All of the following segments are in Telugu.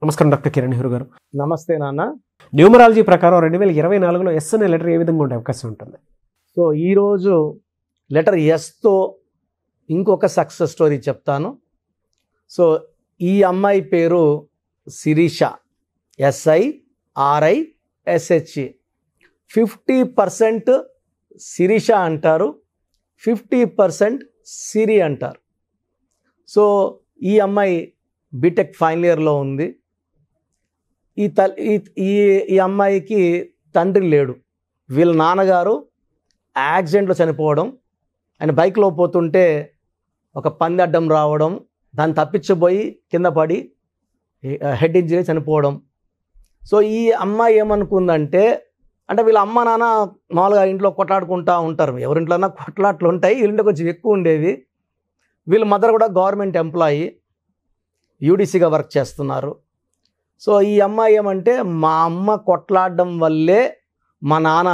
నమస్కారం డాక్టర్ కిరణ్ నెహ్రూ గారు. నమస్తే నాన్న. న్యూమరాలజీ ప్రకారం 2024లో ఎస్ అనే లెటర్ ఏ విధంగా ఉండే అవకాశం ఉంటుంది? సో ఈరోజు లెటర్ ఎస్తో ఇంకొక సక్సెస్ స్టోరీ చెప్తాను. సో ఈ అమ్మాయి పేరు శిరీష, SIRISHE. 50% శిరీష అంటారు, 50% సిరి అంటారు. సో ఈ అమ్మాయి బీటెక్ ఫైనల్ ఇయర్లో ఉంది. ఈ అమ్మాయికి తండ్రి లేడు. వీళ్ళ నాన్నగారు యాక్సిడెంట్లో చనిపోవడం, ఆయన బైక్లో పోతుంటే ఒక పంది అడ్డం రావడం, దాన్ని తప్పించబోయి కింద పడి హెడ్ ఇంజరీ చనిపోవడం. సో ఈ అమ్మాయి ఏమనుకుందంటే, అంటే వీళ్ళ అమ్మ నాన్న మామూలుగా ఇంట్లో కొట్లాడుకుంటూ ఉంటారు, ఎవరింట్లోనా కొట్లాట్లు ఉంటాయి, వీళ్ళంటే కొంచెం ఎక్కువ ఉండేవి. వీళ్ళ మదర్ కూడా గవర్నమెంట్ ఎంప్లాయీ, యూడీసీగా వర్క్ చేస్తున్నారు. సో ఈ అమ్మాయి ఏమంటే, మా అమ్మ కొట్లాడడం వల్లే మా నాన్న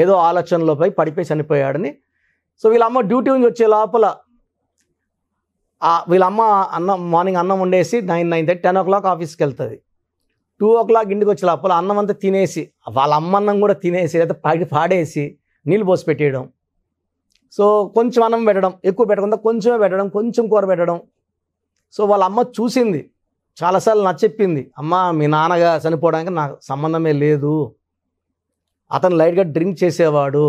ఏదో ఆలోచనలోపై పడిపోయి చనిపోయాడని. సో వీళ్ళ అమ్మ డ్యూటీ నుంచి వచ్చే లోపల వీళ్ళ అమ్మ మార్నింగ్ అన్నం వండేసి 9:30 10 o'clock ఆఫీస్కి వెళ్తుంది. 2 o'clock ఇంటికి వచ్చే లోపల అన్నం అంతా తినేసి, వాళ్ళ అమ్మ అన్నం కూడా తినేసి లేదా పాడేసి నీళ్ళు పోసి పెట్టేయడం. సో కొంచెం అన్నం పెట్టడం, ఎక్కువ పెట్టకుండా కొంచెమే పెట్టడం, కొంచెం కూర పెట్టడం. సో వాళ్ళ అమ్మ చూసింది, చాలాసార్లు చెప్పింది, అమ్మ మీ నాన్నగా చనిపోవడానికి నాకు సంబంధమే లేదు, అతను లైట్గా డ్రింక్ చేసేవాడు,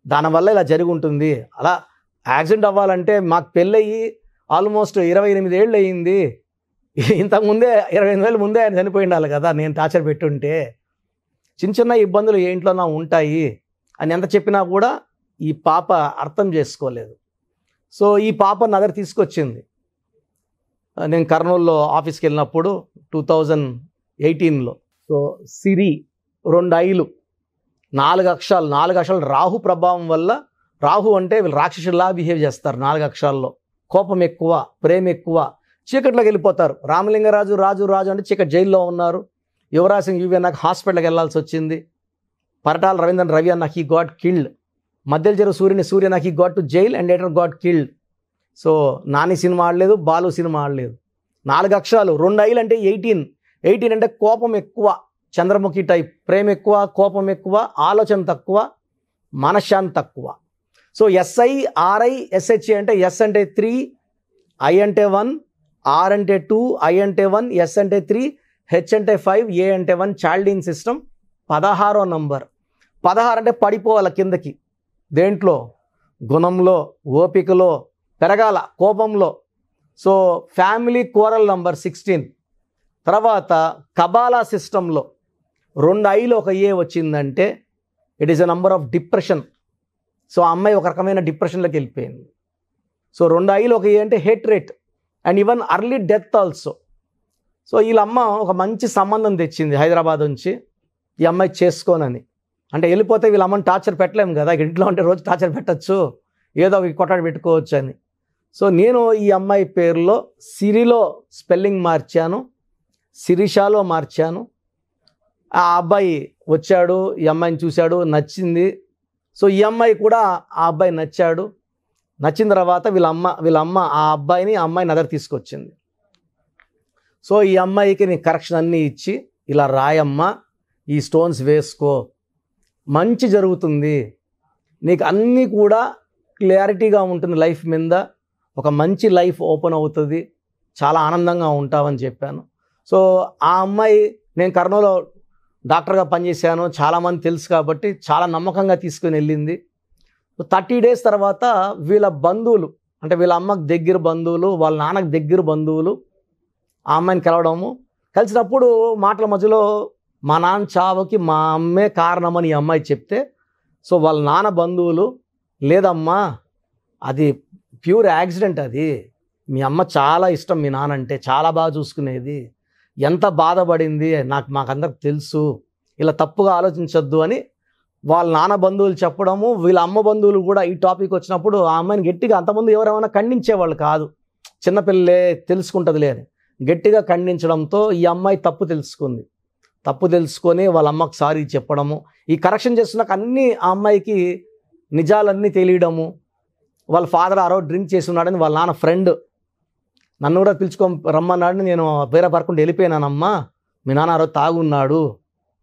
దానివల్ల ఇలా జరిగి ఉంటుంది. అలా యాక్సిడెంట్ అవ్వాలంటే మాకు పెళ్ళయి ఆల్మోస్ట్ 28 ఏళ్ళు అయ్యింది, ఇంతకుముందే 28 ఏళ్ళ ముందే ఆయన చనిపోయి ఉండాలి కదా, నేను టార్చర్ పెట్టుంటే. చిన్న చిన్న ఇబ్బందులు ఏ ఇంట్లోనా ఉంటాయి అని ఎంత చెప్పినా కూడా ఈ పాప అర్థం చేసుకోలేదు. సో ఈ పాప నా దగ్గర తీసుకొచ్చింది. నేను కర్నూలులో ఆఫీస్కి వెళ్ళినప్పుడు 2018లో. సో సిరి 2 ఐలు 4 అక్షరాలు రాహు ప్రభావం వల్ల. రాహు అంటే వీళ్ళు రాక్షసులా బిహేవ్ చేస్తారు. 4 అక్షరాల్లో కోపం ఎక్కువ, ప్రేమ ఎక్కువ, చీకట్లోకి వెళ్ళిపోతారు. రామలింగరాజు రాజు అంటే చీకటి జైల్లో ఉన్నారు. యువరాజ్ సింగ్ యువి అన్నకు హాస్పిటల్కి వెళ్ళాల్సి వచ్చింది. పరటాల రవీంద్రన్ రవి అన్న హీ గాట్ కిల్డ్. మధ్యలో జరు సూర్య నాకు he got to jail and later got killed. So Nani cinema ఆడలేదు, బాలు సినిమా ఆడలేదు. 4 అక్షరాలు 2 ఐలు అంటే 18 అంటే కోపం ఎక్కువ, చంద్రముఖి టైప్, ప్రేమ ఎక్కువ, కోపం ఎక్కువ, ఆలోచన తక్కువ, మనశ్శాంతి తక్కువ. సో SIRISHE అంటే ఎస్ అంటే 3, ఐ అంటే 1, ఆర్ అంటే 2, ఐ అంటే 1, ఎస్ అంటే 3, హెచ్ అంటే 5, ఏ అంటే 1. చాల్డీన్ సిస్టమ్ 16వ నంబర్. 16 అంటే పడిపోవాలి కిందకి, దేంట్లో, గుణంలో, ఓపికలో, పెరగాల, కోపంలో. So family coral number 16. తర్వాత కబాలా సిస్టంలో 2 ఐలు 1 ఏ వచ్చిందంటే it is a number of depression. So ఆ అమ్మాయి ఒక రకమైన డిప్రెషన్లోకి వెళ్ళిపోయింది. సో 2 ఐలు 1 ఏ అంటే hate rate and even early death also. So వీళ్ళమ్మ ఒక మంచి సంబంధం తెచ్చింది హైదరాబాద్ నుంచి, ఈ అమ్మాయి చేసుకోనని. అంటే వెళ్ళిపోతే వీళ్ళ అమ్మని టార్చర్ పెట్టలేము కదా, ఇంట్లో ఉంటే రోజు టార్చర్ పెట్టచ్చు, ఏదో ఒక కొట్టాడు పెట్టుకోవచ్చు అని. సో నేను ఈ అమ్మాయి పేరులో సిరిలో స్పెల్లింగ్ మార్చాను, శిరీషాలో మార్చాను. ఆ అబ్బాయి వచ్చాడు, ఈ అమ్మాయిని చూశాడు, నచ్చింది. సో ఈ అమ్మాయి కూడా ఆ అబ్బాయి నచ్చాడు. నచ్చిన తర్వాత వీళ్ళ అమ్మ ఆ అబ్బాయిని నా దగ్గర తీసుకొచ్చింది. సో ఈ అమ్మాయికి నేను కరెక్షన్ అన్నీ ఇచ్చి, ఇలా రాయమ్మా, ఈ స్టోన్స్ వేసుకో, మంచి జరుగుతుంది, నీకు అన్నీ కూడా క్లారిటీగా ఉంటుంది, లైఫ్ మీద ఒక మంచి లైఫ్ ఓపెన్ అవుతుంది, చాలా ఆనందంగా ఉంటావని చెప్పాను. సో ఆ అమ్మాయి, నేను కర్నూలులో డాక్టర్గా పనిచేశాను, చాలామంది తెలుసు కాబట్టి చాలా నమ్మకంగా తీసుకుని వెళ్ళింది. 30 days తర్వాత వీళ్ళ బంధువులు, అంటే వీళ్ళ అమ్మకు దగ్గర బంధువులు, వాళ్ళ నాన్నకు దగ్గర బంధువులు ఆ అమ్మాయిని కలవడము. కలిసినప్పుడు మాటల మధ్యలో మా నాన్న చావుకి మా అమ్మే కారణమని ఈ అమ్మాయి చెప్తే, సో వాళ్ళ నాన్న బంధువులు, లేదమ్మా అది ప్యూర్ యాక్సిడెంట్, అది మీ అమ్మ చాలా ఇష్టం మీ నాన్న అంటే, చాలా బాగా చూసుకునేది, ఎంత బాధపడింది మాకందరికి తెలుసు, ఇలా తప్పుగా ఆలోచించొద్దు అని వాళ్ళ నాన్న బంధువులు చెప్పడము. వీళ్ళ అమ్మ బంధువులు కూడా ఈ టాపిక్ వచ్చినప్పుడు ఆ అమ్మాయిని గట్టిగా, అంతకుముందు ఎవరేమైనా ఖండించేవాళ్ళు కాదు, చిన్నపిల్లలే తెలుసుకుంటుందిలే అని గట్టిగా ఖండించడంతో ఈ అమ్మాయి తప్పు తెలుసుకొని వాళ్ళ అమ్మకు సారీ చెప్పడము. ఈ కరెక్షన్ చేస్తున్నాక అన్నీ ఆ అమ్మాయికి నిజాలన్నీ తెలియడము. వాళ్ళ ఫాదర్ డ్రింక్ చేసి ఉన్నాడని వాళ్ళ నాన్న ఫ్రెండ్ నన్ను కూడా రమ్మన్నాడు. నేను వేరే పరకుండా వెళ్ళిపోయినానమ్మా, మీ నాన్న ఆ రోజు తాగున్నాడు,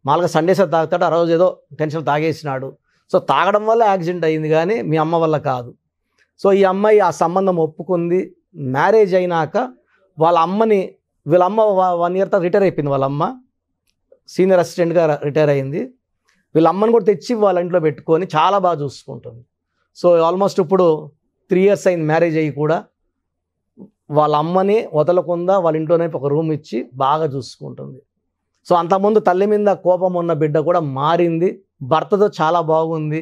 మామూలుగా సండేస్ తాగుతాడు, ఆ రోజు ఏదో టెన్షన్ తాగేసినాడు, సో తాగడం వల్ల యాక్సిడెంట్ అయింది కానీ మీ అమ్మ వల్ల కాదు. సో ఈ అమ్మాయి ఆ సంబంధం ఒప్పుకుంది. మ్యారేజ్ అయినాక వీళ్ళ అమ్మ 1 year తర్వాత రిటైర్ అయిపోయింది. వాళ్ళ అమ్మ సీనియర్ అసిస్టెంట్గా రిటైర్ అయింది. వీళ్ళ అమ్మని కూడా తెచ్చి వాళ్ళ ఇంట్లో పెట్టుకొని చాలా బాగా చూసుకుంటుంది. సో ఆల్మోస్ట్ ఇప్పుడు 3 years అయింది మ్యారేజ్ అయ్యి కూడా. వాళ్ళ అమ్మని వదలకుండా వాళ్ళ ఇంట్లోనే ఒక రూమ్ ఇచ్చి బాగా చూసుకుంటుంది. సో అంతకుముందు తల్లి మీద కోపం ఉన్న బిడ్డ కూడా మారింది, భర్తతో చాలా బాగుంది.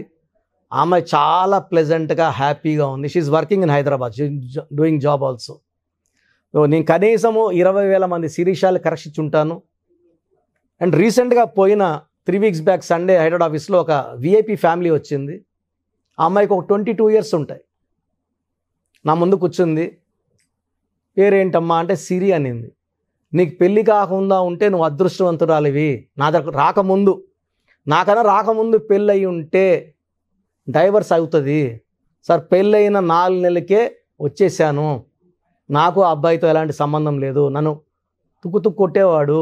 ఆమె చాలా ప్లెజెంట్గా హ్యాపీగా ఉంది. She's working in Hyderabad, doing job also. So నేను కనీసము 20,000 మంది శిరీషాలు కరెక్షించుంటాను. అండ్ రీసెంట్గా పోయిన 3 weeks బ్యాక్ సండే హైదరాబాద్ ఆఫీస్లో ఒక విఐపి ఫ్యామిలీ వచ్చింది. ఆ అమ్మాయికి ఒక 22 years ఉంటాయి. నా ముందు కూర్చుంది. పేరేంటమ్మా అంటే సిరి అనింది. నీకు పెళ్ళి కాకుండా ఉంటే నువ్వు అదృష్టవంతురాలివి. నా దగ్గర నాకన్నా రాకముందు పెళ్ళి అయి ఉంటే డైవర్స్ అవుతుంది సార్. పెళ్ళైన 4 నెలలకే వచ్చేసాను, నాకు ఆ అబ్బాయితో ఎలాంటి సంబంధం లేదు, నన్ను తుక్కు కొట్టేవాడు,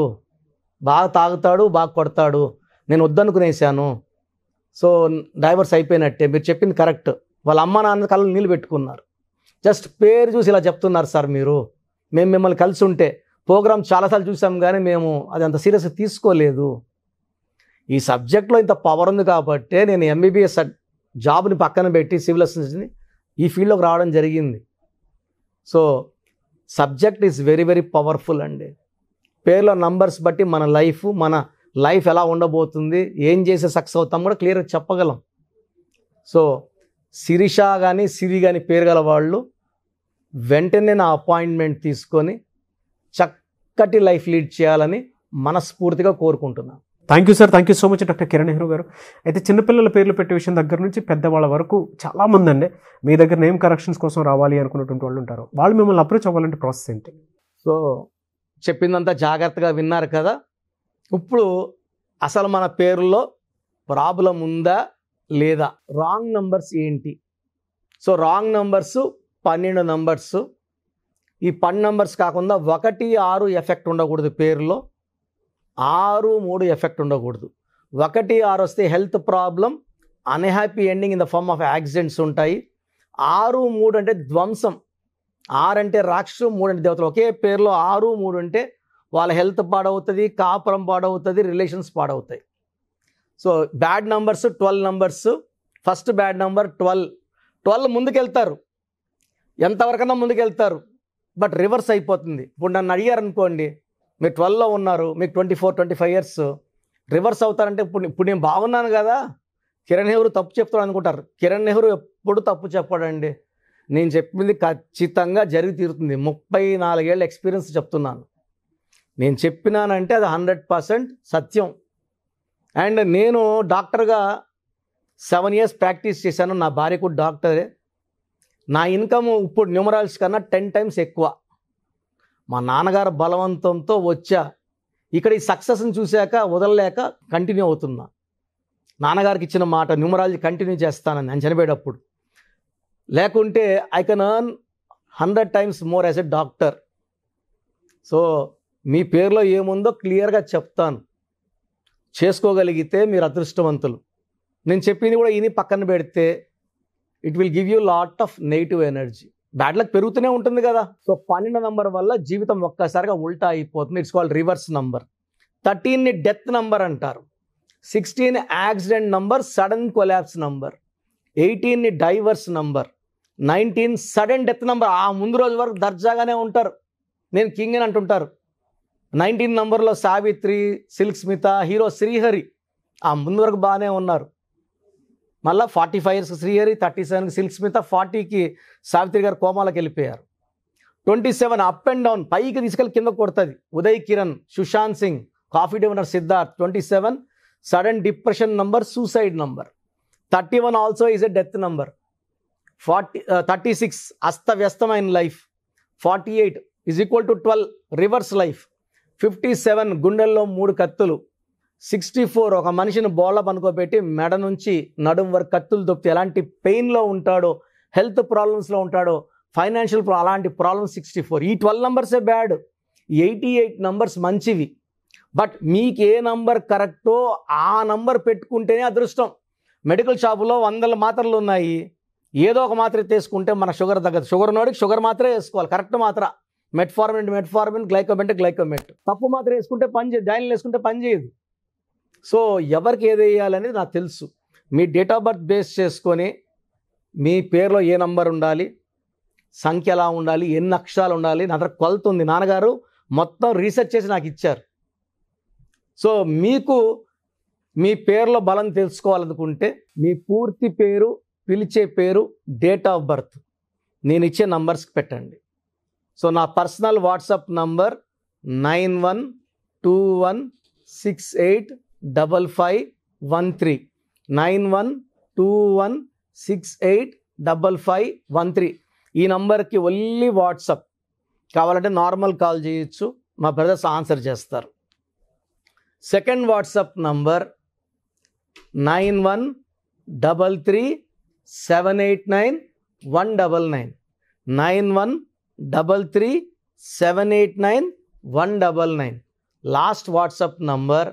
బాగా తాగుతాడు, బాగా కొడతాడు, నేను వద్దనుకునేసాను, సో డైవర్స్ అయిపోయినట్టే. మీరు చెప్పింది కరెక్ట్. వాళ్ళ అమ్మ నాన్న కళ్ళు నీళ్ళు పెట్టుకున్నారు. జస్ట్ పేరు చూసి ఇలా చెప్తున్నారు సార్ మీరు. మేము మిమ్మల్ని కలిసి ఉంటే ప్రోగ్రామ్ చాలాసార్లు చూసాం కానీ మేము అది అంత సీరియస్గా తీసుకోలేదు. ఈ సబ్జెక్ట్లో ఇంత పవర్ ఉంది కాబట్టి నేను ఎంబీబీఎస్ జాబ్ని పక్కన పెట్టి సివిల్ అసిస్టెంట్ని ఈ ఫీల్డ్లోకి రావడం జరిగింది. So subject is very very powerful అండి. పేర్లో నంబర్స్ బట్టి మన లైఫ్ ఎలా ఉండబోతుంది, ఏం చేసే సక్సెస్ అవుతాం కూడా క్లియర్గా చెప్పగలం. సో శిరీష కానీ సిరి కానీ పేరు గల వాళ్ళు వెంటనే నా అపాయింట్మెంట్ తీసుకొని చక్కటి లైఫ్ లీడ్ చేయాలని మనస్ఫూర్తిగా కోరుకుంటున్నాను. Thank you sir, thank you so much doctor Kiran Nehru గారు. అయితే చిన్నపిల్లల పేర్లు పెట్టే విషయం దగ్గర నుంచి పెద్దవాళ్ళ వరకు చాలామంది అండి మీ దగ్గర నేమ్ కరెక్షన్స్ కోసం రావాలి అనుకున్నటువంటి వాళ్ళు ఉంటారు. వాళ్ళు మిమ్మల్ని అప్రోచ్ అవ్వాలంటే ప్రాసెస్ ఏంటి? సో చెప్పిందంతా జాగ్రత్తగా విన్నారు కదా. ఇప్పుడు అసలు మన పేరులో ప్రాబ్లం ఉందా లేదా, రాంగ్ నంబర్స్ ఏంటి? So wrong numbers 12 numbers. ఈ 10 నంబర్స్ కాకుండా 1, 6 ఎఫెక్ట్ ఉండకూడదు పేరులో, 6, 3 ఎఫెక్ట్ ఉండకూడదు. 1, 6 వస్తే health problem, unhappy ending in the form of accidents ఉంటాయి. 6, 3 అంటే ధ్వంసం. 6 అంటే రాక్షసు, 3 అంటే దేవతలు. ఒకే పేరులో 6, 3 అంటే వాళ్ళ హెల్త్ పాడవుతుంది, కాపురం పాడవుతుంది, రిలేషన్స్ పాడవుతాయి. So bad numbers 12 numbers. First bad number 12 ముందుకెళ్తారు, ఎంతవరకన్నా ముందుకెళ్తారు, బట్ రివర్స్ అయిపోతుంది. ఇప్పుడు నన్ను అడిగారు అనుకోండి, మీరు 12లో ఉన్నారు, మీకు 24, 25 years, రివర్స్ అవుతారంటే ఇప్పుడు నేను బాగున్నాను కదా, కిరణ్ నెహ్రూ తప్పు చెప్తాడు అనుకుంటారు. కిరణ్ నెహ్రూ ఎప్పుడు తప్పు చెప్పాడండి. నేను చెప్పింది ఖచ్చితంగా జరిగి తీరుతుంది. 34 ఏళ్ళ ఎక్స్పీరియన్స్ చెప్తున్నాను. నేను చెప్పినానంటే అది 100% సత్యం. అండ్ నేను డాక్టర్గా 7 years ప్రాక్టీస్ చేశాను. నా భార్య కూడా డాక్టరే. నా ఇన్కమ్ ఇప్పుడు న్యూమరాల్స్ కన్నా 10 times ఎక్కువ. మా నాన్నగారు బలవంతంతో వచ్చా. ఇక్కడ ఈ సక్సెస్ని చూశాక వదలలేక కంటిన్యూ అవుతున్నా. నాన్నగారికి ఇచ్చిన మాట న్యూమరాలజీ కంటిన్యూ చేస్తానని నేను చనిపోయేటప్పుడు. లేకుంటే I can earn 100 times more as a doctor. So మీ పేరులో ఏముందో క్లియర్గా చెప్తాను. చేసుకోగలిగితే మీరు అదృష్టవంతులు. నేను చెప్పింది కూడా ఇని పక్కన పెడితే it will give you lot of negative energy. Bad luck పెరుగుతూనే ఉంటుంది కదా. సో 12 నంబర్ వల్ల జీవితం ఒక్కసారిగా ఉల్టా అయిపోతుంది. It's called reverse number. 13ని డెత్ నంబర్ అంటారు. 16 accident number, sudden collapse number. 18ని divorce number. 19 sudden death number. ఆ ముందు రోజు వరకు దర్జాగానే ఉంటారు, నేను కింగ్ అని అంటుంటారు. 19 నంబర్లో సావిత్రి, సిల్క్ స్మిత, హీరో శ్రీహరి ఆ ముందు వరకు బాగానే ఉన్నారు. మళ్ళీ 45 years శ్రీహరి, 37కి సిల్క్ స్మిత, 40కి సావిత్రి గారు కోమాలకు వెళ్ళిపోయారు. 27 అప్ అండ్ డౌన్, పైకి తీసుకెళ్ళి కింద కొడుతుంది. Uday Kiran, Sushant Singh, coffee day owner Siddharth. 27 sudden depression number, suicide number. 31 also is a death number. 36 అస్తవ్యస్తమైన life. 48 is equal to 12 reverse life. 57 గుండెల్లో 3 కత్తులు. 64 ఒక మనిషిని బోళ్ళ పనుకోబెట్టి మెడ నుంచి నడుం వరకు కత్తులు దొప్పితే ఎలాంటి పెయిన్లో ఉంటాడో, హెల్త్ ప్రాబ్లమ్స్లో ఉంటాడో ఫైనాన్షియల్ అలాంటి ప్రాబ్లమ్ 64. ఈ 12 నంబర్సే బ్యాడ్, 88 నంబర్స్ మంచివి. బట్ మీకు ఏ నంబర్ కరెక్టో ఆ నంబర్ పెట్టుకుంటేనే అదృష్టం. మెడికల్ షాపులో 100 మాత్రలు ఉన్నాయి, ఏదో ఒక మాత్ర తీసుకుంటే మన షుగర్ తగ్గదు. షుగర్ ఉన్నవాడికి షుగర్ మాత్రమే వేసుకోవాలి, కరెక్ట్ మాత్ర. మెట్ఫార్మిన్, గ్లైకోమెట్. తప్పు మాత్రం వేసుకుంటే పని చేయదు, డైనిల్ వేసుకుంటే పని చేయదు. సో ఎవరికి ఏది వేయాలనేది నాకు తెలుసు. మీ డేట్ ఆఫ్ బర్త్ బేస్ చేసుకొని మీ పేరులో ఏ నంబర్ ఉండాలి, సంఖ్య ఎలా ఉండాలి, ఎన్ని అక్షరాలు ఉండాలి, నా దగ్గర కొలత ఉంది. నాన్నగారు మొత్తం రీసెర్చ్ చేసి నాకు ఇచ్చారు. సో మీకు మీ పేరులో బలం తెలుసుకోవాలనుకుంటే మీ పూర్తి పేరు, పిలిచే పేరు, డేట్ ఆఫ్ బర్త్ నేను ఇచ్చే నంబర్స్కి పెట్టండి. సో నా పర్సనల్ వాట్సాప్ నంబర్ 9121685513 9121685513. ఈ నంబర్కి ఓన్లీ వాట్సాప్. కావాలంటే నార్మల్ కాల్ చేయొచ్చు, మా బ్రదర్స్ ఆన్సర్ చేస్తారు. Second WhatsApp number 9133789199 9133789199. Last WhatsApp number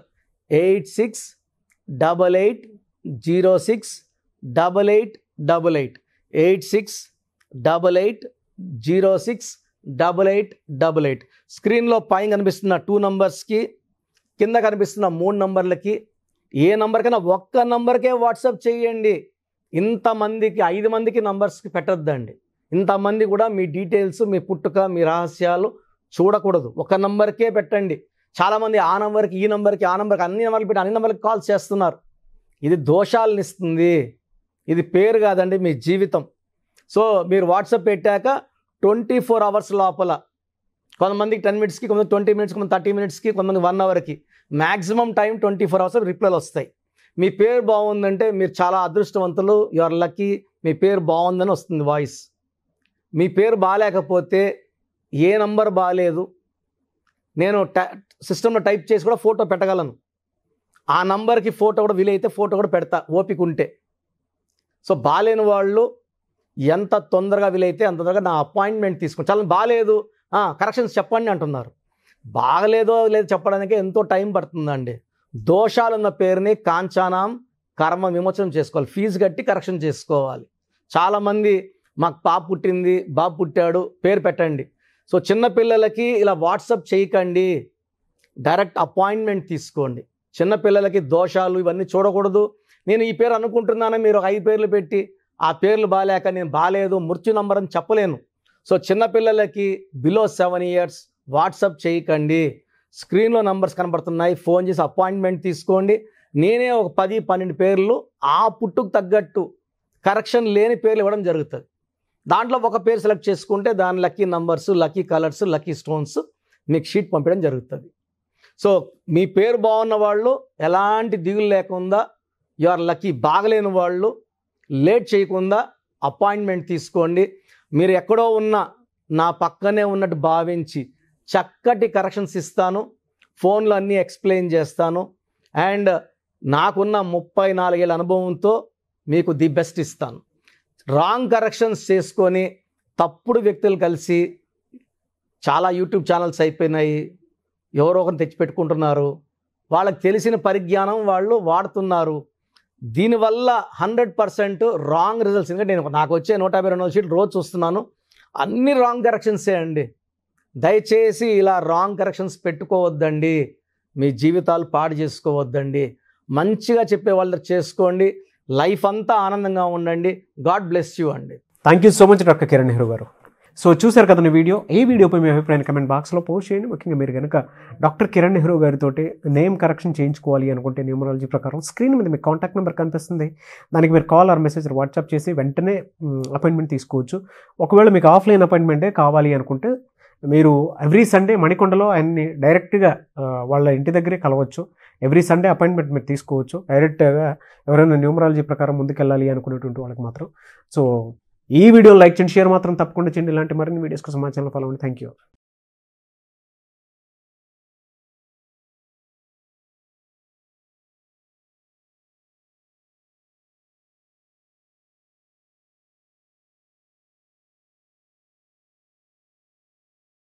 8688068888 8688068888. స్క్రీన్లో పైన కనిపిస్తున్న 2 నంబర్స్కి, కింద కనిపిస్తున్న 3 నంబర్లకి ఏ నంబర్కైనా ఒక్క నంబర్కే వాట్సాప్ చేయండి. ఇంతమందికి 5 మందికి నంబర్స్కి పెట్టద్దండి. ఇంతమంది కూడా మీ డీటెయిల్స్, మీ పుట్టుక, మీ రహస్యాలు చూడకూడదు. ఒక నంబర్కే పెట్టండి. చాలామంది ఆ నంబర్కి, ఈ నంబర్కి, ఆ నంబర్కి, అన్ని నంబర్లు పెట్టి అన్ని నంబర్కి కాల్ చేస్తున్నారు. ఇది దోషాలను ఇస్తుంది. ఇది పేరు కాదండి, మీ జీవితం. సో మీరు వాట్సాప్ పెట్టాక 24 అవర్స్ లోపల, కొంతమందికి 10 మినిట్స్కి, కొంతమంది 20 మినిట్స్కి, కొంతమంది 30 మినిట్స్కి, కొంతమంది 1 అవర్కి, మ్యాక్సిమం టైం 24 అవర్స్ రిప్లైలు వస్తాయి. మీ పేరు బాగుందంటే మీరు చాలా అదృష్టవంతులు, యు ఆర్ లక్కీ. మీ పేరు బాగుందని వస్తుంది వాయిస్. మీ పేరు బాగాలేకపోతే, ఏ నంబర్ బాగాలేదు, నేను సిస్టంలో టైప్ చేసి కూడా ఫోటో పెట్టగలను. ఆ నంబర్కి ఫోటో కూడా వీలైతే ఫోటో కూడా పెడతా, ఓపిక ఉంటే. సో బాగాలేని వాళ్ళు ఎంత తొందరగా వీలైతే అంత తొందరగా నా అపాయింట్మెంట్ తీసుకుని, చాలా బాగాలేదు కరెక్షన్స్ చెప్పండి అంటున్నారు. బాగలేదో లేదు చెప్పడానికే ఎంతో టైం పడుతుందండి. దోషాలున్న పేరుని కాంచానాం కర్మ విమోచనం చేసుకోవాలి, ఫీజు కట్టి కరెక్షన్ చేసుకోవాలి. చాలామంది మాకు పాప పుట్టింది, బాబు పుట్టాడు, పేరు పెట్టండి. సో చిన్నపిల్లలకి ఇలా వాట్సాప్ చేయకండి, డైరెక్ట్ అపాయింట్మెంట్ తీసుకోండి. చిన్నపిల్లలకి దోషాలు ఇవన్నీ చూడకూడదు. నేను ఈ పేరు అనుకుంటున్నాను, మీరు 5 పేర్లు పెట్టి ఆ పేర్లు బాగాలేక నేను బాగాలేదు, మృత్యు నంబర్ అని చెప్పలేను. సో చిన్నపిల్లలకి బిలో 7 ఇయర్స్ వాట్సాప్ చేయకండి. స్క్రీన్లో నంబర్స్ కనబడుతున్నాయి, ఫోన్ చేసి అపాయింట్మెంట్ తీసుకోండి. నేనే ఒక 10-12 పేర్లు ఆ పుట్టుకు తగ్గట్టు కరెక్షన్ లేని పేర్లు ఇవ్వడం జరుగుతుంది. దాంట్లో ఒక పేరు సెలెక్ట్ చేసుకుంటే దాని lucky numbers, lucky colours, lucky stones మీకు షీట్ పంపించడం జరుగుతుంది. సో మీ పేరు బాగున్న వాళ్ళు ఎలాంటి దిగులు లేకుండా యు ఆర్ లక్కీ. బాగలేని వాళ్ళు లేట్ చేయకుండా అపాయింట్మెంట్ తీసుకోండి. మీరు ఎక్కడో ఉన్న నా పక్కనే ఉన్నట్టు భావించి చక్కటి కరెక్షన్స్ ఇస్తాను, ఫోన్లో అన్నీ ఎక్స్ప్లెయిన్ చేస్తాను. అండ్ నాకున్న 34 ఏళ్ళ అనుభవంతో మీకు ది బెస్ట్ ఇస్తాను. రాంగ్ కరెక్షన్స్ చేసుకొని తప్పుడు వ్యక్తులు కలిసి చాలా యూట్యూబ్ ఛానల్స్ అయిపోయినాయి, ఎవరో ఒకరిని తెచ్చిపెట్టుకుంటున్నారు. వాళ్ళకి తెలిసిన పరిజ్ఞానం వాళ్ళు వాడుతున్నారు. దీనివల్ల 100% రాంగ్ రిజల్ట్స్. ఎందుకంటే నాకు వచ్చే 152 షీట్లు రోజు చూస్తున్నాను, అన్ని రాంగ్ కరెక్షన్సే అండి. దయచేసి ఇలా రాంగ్ కరెక్షన్స్ పెట్టుకోవద్దండి, మీ జీవితాలు పాడు చేసుకోవద్దండి. మంచిగా చెప్పే వాళ్ళు చేసుకోండి, లైఫ్ అంతా ఆనందంగా ఉండండి. గాడ్ బ్లెస్ యూ అండి. Thank you so much doctor Kiran Nehru గారు. సో చూశారు కదండి వీడియో. ఈ వీడియోపై మీ అభిప్రాయాన్ని కమెంట్ బాక్స్లో పోస్ట్ చేయండి. ముఖ్యంగా మీరు కనుక డాక్టర్ కిరణ్ నెహ్రూ గారితో నేమ్ కరెక్షన్ చేయించుకోవాలి అనుకుంటే న్యూమరాలజీ ప్రకారం స్క్రీన్ మీద మీకు కాంటాక్ట్ నెంబర్ కనిపిస్తుంది, దానికి మీరు కాల్ ఆర్ మెసేజ్ వాట్సాప్ చేసి వెంటనే అపాయింట్మెంట్ తీసుకోవచ్చు. ఒకవేళ మీకు ఆఫ్లైన్ అపాయింట్మెంటే కావాలి అనుకుంటే మీరు ఎవ్రీ సండే మణికొండలో ఆయన్ని డైరెక్ట్గా వాళ్ళ ఇంటి దగ్గరే కలవచ్చు. ఎవ్రీ సండే అపాయింట్మెంట్ మీరు తీసుకోవచ్చు. డైరెక్ట్గా ఎవరైనా న్యూమరాలజీ ప్రకారం ముందుకెళ్ళాలి అనుకునేటువంటి వాళ్ళకి మాత్రం. సో ఈ వీడియో లైక్ చేయండి, షేర్ మాత్రం తప్పకుండా చేయండి. ఇలాంటి మరిన్ని వీడియోస్ కోసం మా ఛానల్ ఫాలో అవ్వండి. Thank you.